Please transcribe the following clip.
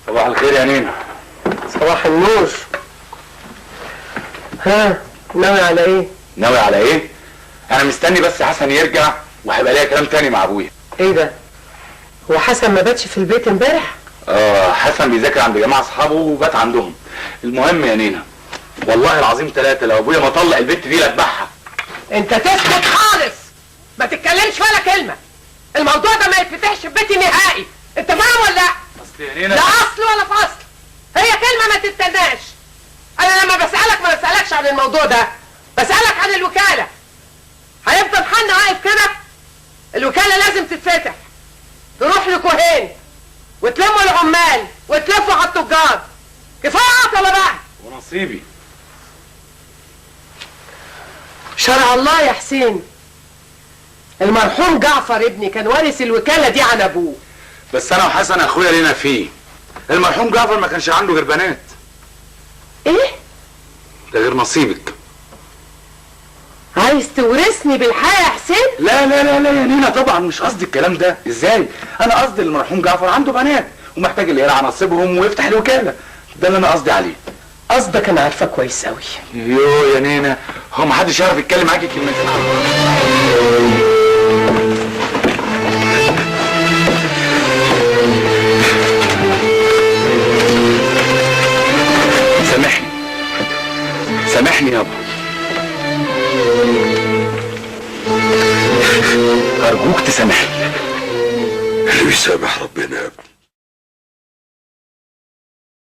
صباح الخير يا نينا. صباح النور. ها، ناوي على ايه؟ ناوي على ايه؟ انا مستني بس حسن يرجع وهيبقى ليا كلام تاني مع ابويا. ايه ده؟ هو حسن ما باتش في البيت امبارح؟ حسن بيذاكر عند جماعه اصحابه وبات عندهم. المهم يا نينا، والله العظيم 3 لو ابويا ما طلق البت دي لاتبعها. انت تسكت خالص، ما تتكلمش ولا كلمه. الموضوع ده ما يتفتحش في بيتي نهائي، انت فاهم ولا لا؟ اصل يا نينا لا اصل ولا فصل، هي كلمه ما تستناش. انا لما بسالك ما بسالكش عن الموضوع ده، بسالك عن الوكاله. هيفضل حنا واقف كده؟ الوكاله لازم تتفتح، تروح لكوهين وتلموا العمال وتلفوا على التجار. كفايه عطله بقى. ونصيبي. شرع الله يا حسين، المرحوم جعفر ابني كان وارث الوكاله دي عن ابوه. بس انا وحسن اخويا لينا فيه. المرحوم جعفر ما كانش عنده غير بنات. ايه؟ ده غير نصيبك. عايز تورثني بالحياه يا حسين؟ لا لا لا لا يا نينا، طبعا مش قصدي الكلام ده. ازاي؟ انا قصدي المرحوم جعفر عنده بنات ومحتاج اللي يرعى نصيبهم ويفتح الوكاله. ده اللي انا قصدي عليه. قصدك انا عارفاه كويس قوي. يو يا نينا، هو ما حدش يعرف يتكلم معاكي كلمتين عنه. سامحني سامحني يابا، ارجوك تسامحني. اللي بيسامح ربنا يا ابني.